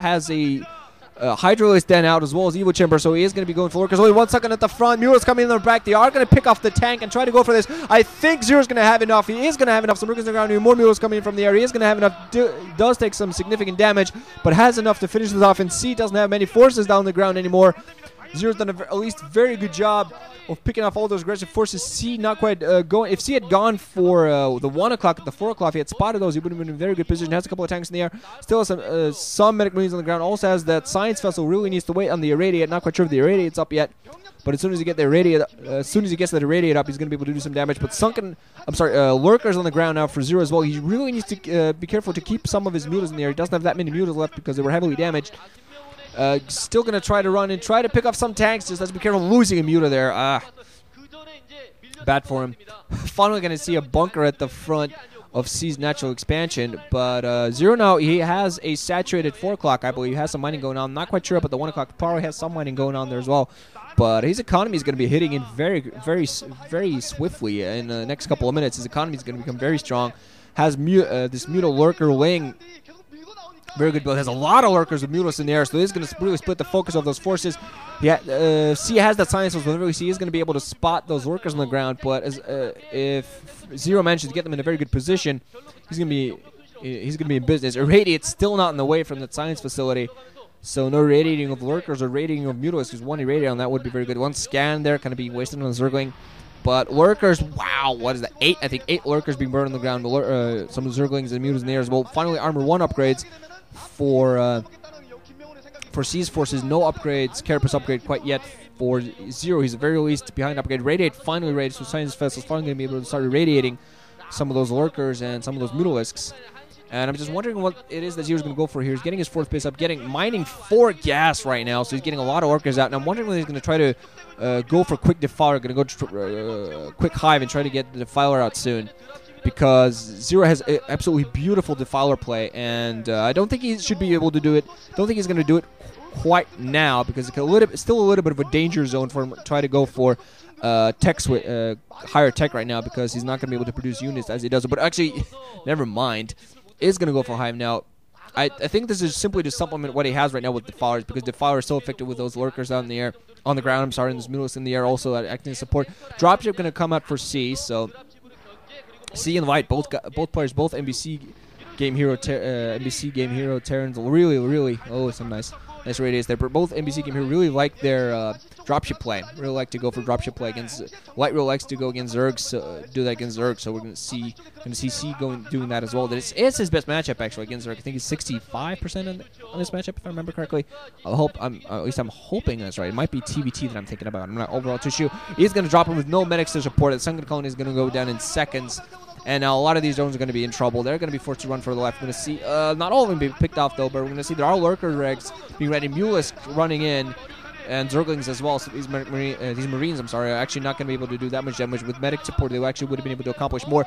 has a Hydralisk Den out as well as Evo Chamber, so he is going to be going for Lurkers. Only 1 second at the front. Mura's coming in the back. They are going to pick off the tank and try to go for this. I think Zero's going to have enough. He is going to have enough. Some Lurkers on the ground. More Muras coming in from the air. He is going to have enough. Does take some significant damage, but has enough to finish this off. And C doesn't have many forces down the ground anymore. Zero's done at least very good job of picking off all those aggressive forces. C not quite going. If C had gone for the 1 o'clock at the 4 o'clock, if he had spotted those, he would have been in a very good position. Has a couple of tanks in the air. Still has some medic marines on the ground. Also has that science vessel. Really needs to wait on the irradiate. Not quite sure if the irradiate's up yet, but as soon as he gets the irradiate, gets the irradiate up, he's going to be able to do some damage. But Lurkers on the ground now for Zero as well. He really needs to be careful to keep some of his mutas in the air. He doesn't have that many mutas left because they were heavily damaged. Still going to try to run and try to pick up some tanks. Just has to be careful losing a muta there. Bad for him. Finally going to see a bunker at the front of C's natural expansion. But Zero now, he has a saturated 4 o'clock, I believe. He has some mining going on. Not quite sure about the 1 o'clock. Probably has some mining going on there as well. But his economy is going to be hitting in very swiftly in the next couple of minutes. His economy is going to become very strong. Has this Muta Lurker laying very good build. Has a lot of Lurkers with Mutas in the air, so this is going to really split the focus of those forces. Yeah, C has that science, so whenever C is going to be able to spot those Lurkers on the ground. But if Zero manages to get them in a very good position, he's going to be in business. Irradiate's still not in the way from that science facility, so no irradiating of Lurkers or irradiating of Mutalisks. Because 1 irradiate on that would be very good. 1 scan there, kind of being wasted on the Zergling. But Lurkers, wow, what is that? 8, I think 8 Lurkers being burned on the ground. Some of the Zerglings and Mutas in the air as well. Finally, Armor 1 upgrades for C's forces. No upgrades, Carapace upgrade quite yet for Zero. He's at the very least behind upgrade. Radiate finally radiates, so Science Vessel's finally going to be able to start irradiating some of those Lurkers and some of those Mutalisks. And I'm just wondering what it is that Zero's going to go for here. He's getting his 4th base up, mining 4 gas right now, so he's getting a lot of Lurkers out. And I'm wondering whether he's going to try to go for quick Defiler, going to go quick Hive and try to get the Defiler out soon. Because Zero has absolutely beautiful Defiler play, and I don't think he should be able to do it. Don't think he's going to do it quite now, because it's still a little bit of a danger zone for him to try to go for higher tech right now, because he's not going to be able to produce units as he does. But actually, never mind. Is going to go for Hive now. I think this is simply to supplement what he has right now with Defilers, because Defiler is so effective with those Lurkers out in the air, on the ground. I'm sorry, and those Mutalisks in the air also acting as support. Dropship going to come out for C, so C and White, both players, both MBCGame HERO Terrans, really, oh, some nice radius there. But both MBCGame HERO really like their dropship play. Really like to go for dropship play against White. Really likes to go against Zerg, do that against Zerg. So we're going to see C doing that as well. It's his best matchup actually against Zerg. I think he's 65% on this matchup if I remember correctly. At least I'm hoping that's right. It might be TVT that I'm thinking about. I'm not overall too sure. He's going to drop him with no medics to support it. The Sunken Colony is going to go down in seconds. And now a lot of these drones are going to be in trouble. They're going to be forced to run for the left. We're going to see, not all of them be picked off though, but we're going to see there are Lurker Regs being ready. Mutalisks running in, and Zerglings as well. So these Marines, are actually not going to be able to do that much damage. With medic support, they actually would have been able to accomplish more.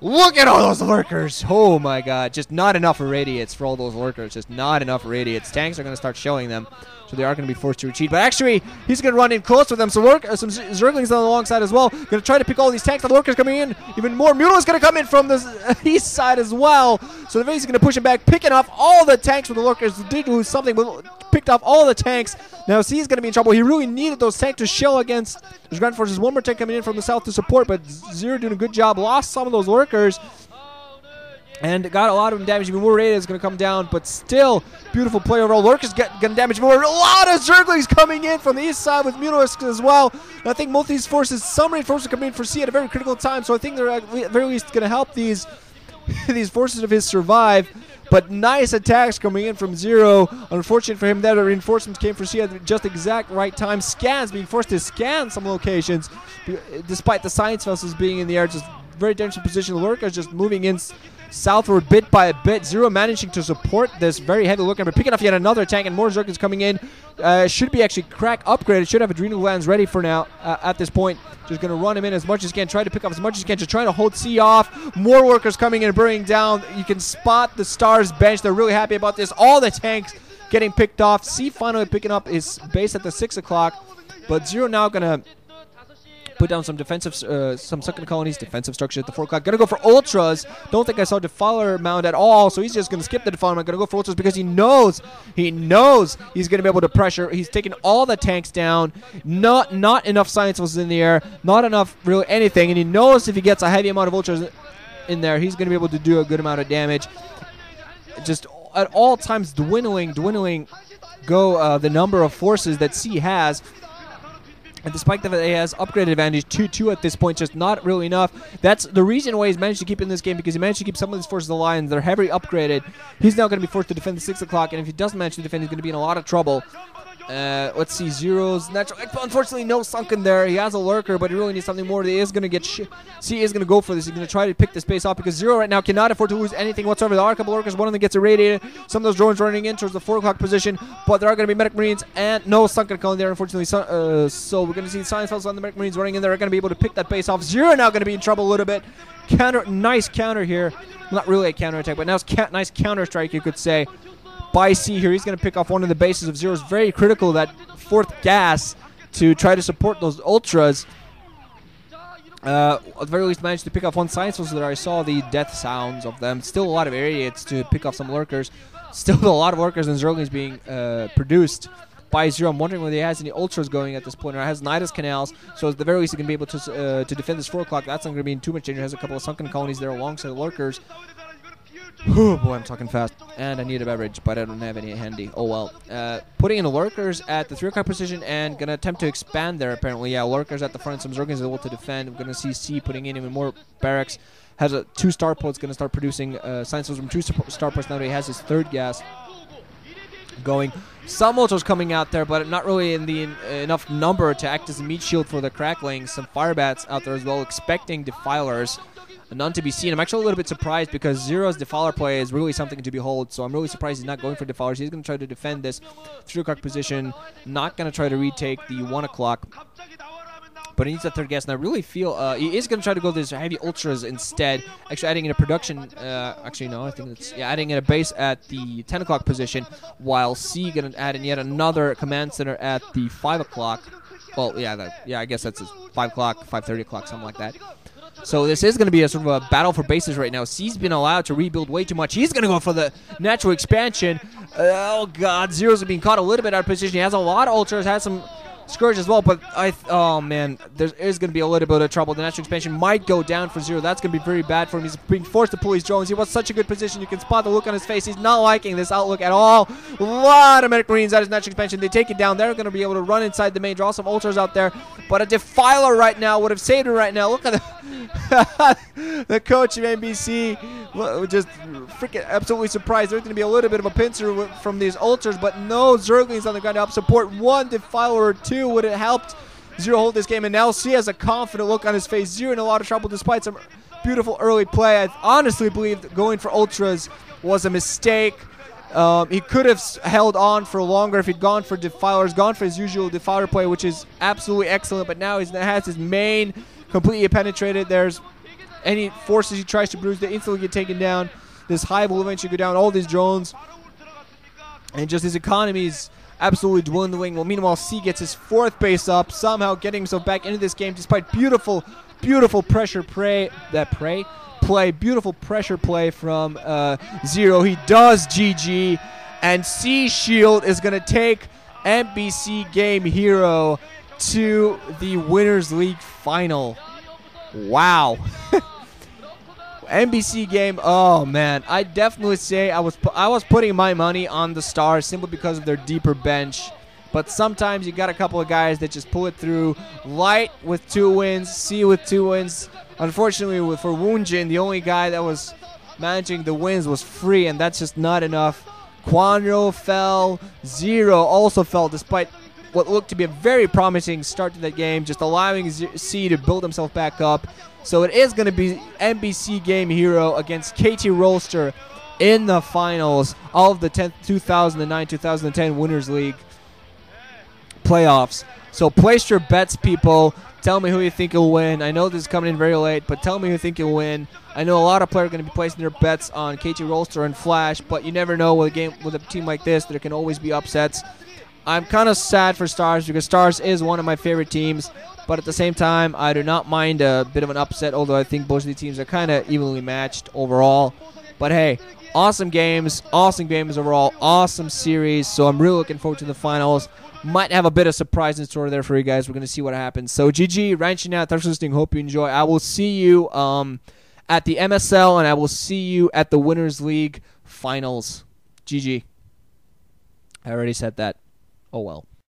Look at all those Lurkers! Oh my god, just not enough irradiates for all those Lurkers. Just not enough irradiates. Tanks are going to start showing them, so they are going to be forced to retreat. But actually, he's going to run in close with them. So some Zerglings on the long side as well. Going to try to pick all these tanks. The Lurkers coming in. Even more. Mutal is going to come in from the east side as well. So the base is going to push him back, picking off all the tanks with the Lurkers. Did lose something, but picked off all the tanks. Now C is going to be in trouble. He really needed those tanks to shell against his ground forces. One more tank coming in from the south to support, but Zero doing a good job. Lost some of those Lurkers and got a lot of them damaged. Even more radius is going to come down, but still beautiful play overall. Lurkers getting damaged more. A lot of Zerglings coming in from the east side with Mutalisks as well. And I think most of these forces, some reinforcements are coming in for C at a very critical time, so I think they're at the very least going to help these forces of his survive. But nice attacks coming in from Zero. Unfortunate for him that the reinforcements came for C at just exact right time. Scans, being forced to scan some locations, despite the science vessels being in the air. Just very dangerous position. Lurkers just moving in southward bit by a bit. Zero managing to support this very heavy Lurker, but picking off yet another tank, and more Zerglings coming in. Should be actually crack upgraded. Should have adrenal glands ready for now at this point. Just going to run him in as much as he can. Try to pick off as much as he can. Just trying to hold C off. More Lurkers coming in and burning down. You can spot the Stars bench. They're really happy about this. All the tanks getting picked off. C finally picking up his base at the 6 o'clock. But Zero now going to Put down some defensive, some sunken colonies, defensive structure at the 4 o'clock. Gonna go for ultras. Don't think I saw Defiler Mound at all, so he's just gonna skip the Defiler Mound. Gonna go for ultras because he knows he's gonna be able to pressure. He's taking all the tanks down. Not enough science was in the air. Not enough really anything, and he knows if he gets a heavy amount of ultras in there, he's gonna be able to do a good amount of damage. Just at all times dwindling the number of forces that C has. And despite the fact that he has upgraded advantage 2-2 at this point, just not really enough. That's the reason why he's managed to keep in this game, because he managed to keep some of his forces alive. They're heavily upgraded. He's now going to be forced to defend the 6 o'clock, and if he doesn't manage to defend, he's going to be in a lot of trouble. Let's see, Zero's natural. Unfortunately, no sunken there. He has a lurker, but he really needs something more. He is going to get C is going to go for this. He's going to try to pick this base off because Zero right now cannot afford to lose anything whatsoever. There are a couple lurkers. One of them gets irradiated. Some of those drones running in towards the 4 o'clock position, but there are going to be medic marines and no sunken colony there, unfortunately. So we're going to see science fellows on the medic marines running in there. Are going to be able to pick that base off. Zero now going to be in trouble a little bit. Nice counter here. Not really a counter attack, but now it's nice counter strike, you could say. By C here, he's going to pick off one of the bases of Zero's. Very critical, that 4th gas, to try to support those ultras. At the very least, managed to pick off one science force there. I saw the death sounds of them. Still a lot of irradiates to pick off some lurkers. Still a lot of lurkers and zerglings being produced by Zero. I'm wondering whether he has any ultras going at this point, or has Nidus canals. So at the very least, he can be able to defend this 4 o'clock. That's not going to be in too much danger. He has a couple of sunken colonies there alongside the lurkers. Oh boy, I'm talking fast. And I need a beverage, but I don't have any handy. Oh well. Putting in the lurkers at the 3 o'clock position and going to attempt to expand there, apparently. Yeah, lurkers at the front. Some zerglings able to defend. We're going to see C putting in even more barracks. Has a 2 starports, going to start producing science from 2 starports. Now he has his 3rd gas going. Some ultras coming out there, but not really in the enough number to act as a meat shield for the cracklings. Some firebats out there as well, expecting defilers. None to be seen. I'm actually a little bit surprised because Zero's Defiler play is really something to behold, so I'm really surprised he's not going for Defilers. He's going to try to defend this 3 o'clock position, not going to try to retake the 1 o'clock, but he needs that 3rd gas, and I really feel he is going to try to go this heavy ultras instead, actually adding in a production, actually no, I think that's, yeah, adding in a base at the 10 o'clock position, while C going to add in yet another command center at the 5 o'clock. Well, yeah, I guess that's 5 o'clock, 5:30 o'clock, something like that. So this is going to be a sort of a battle for bases right now. C's been allowed to rebuild way too much. He's going to go for the natural expansion. Oh, God. Zero's being caught a little bit out of position. He has a lot of ultras, has some Scourge as well, but oh man, there is going to be a little bit of trouble. The natural expansion might go down for Zero. That's going to be very bad for him. He's being forced to pull his drones. He was such a good position. You can spot the look on his face. He's not liking this outlook at all. A lot of medic marines at his natural expansion. They take it down. They're going to be able to run inside the main, draw some ultras out there. But a Defiler right now would have saved him right now. Look at the coach of MBC, just freaking absolutely surprised. There's going to be a little bit of a pincer from these ultras, but no Zerglings on the ground to help support. One Defiler or two would have helped Zero hold this game, and now C has a confident look on his face. Zero in a lot of trouble despite some beautiful early play. I honestly believe that going for ultras was a mistake. He could have held on for longer if he'd gone for Defilers, gone for his usual Defiler play, which is absolutely excellent, but now he has his main completely penetrated. There's any forces he tries to bruise, they instantly get taken down. This hive will eventually go down, all these drones, and just his economy's absolutely dwindling. Well, meanwhile, C gets his fourth base up, somehow getting himself back into this game despite beautiful, beautiful pressure play. Beautiful pressure play from Zero. He does GG, and C Shield is going to take MBCGame HERO to the Winners League final. Wow. MBCGame, oh man, I definitely say I was putting my money on the Stars simply because of their deeper bench. But sometimes you got a couple of guys that just pull it through. Light with 2 wins, C with 2 wins. Unfortunately, for Woongjin, the only guy that was managing the wins was Free, and that's just not enough. Quanro fell, Zero also fell, despite what looked to be a very promising start to that game, just allowing C to build himself back up. So it is going to be MBCGame HERO against KT Rolster in the finals of the 2009-2010 Winners League playoffs. So place your bets, people. Tell me who you think will win. I know this is coming in very late, but tell me who you think will win. I know a lot of players are going to be placing their bets on KT Rolster and Flash, but you never know with a team like this. There can always be upsets. I'm kind of sad for Stars because Stars is one of my favorite teams. But at the same time, I do not mind a bit of an upset, although I think both of the teams are kind of evenly matched overall. But hey, awesome games overall, awesome series. So I'm really looking forward to the finals. Might have a bit of surprise in store there for you guys. We're going to see what happens. So GG, ranching out. Thanks for listening. Hope you enjoy. I will see you at the MSL, and I will see you at the Winners League finals. GG. I already said that. Oh well.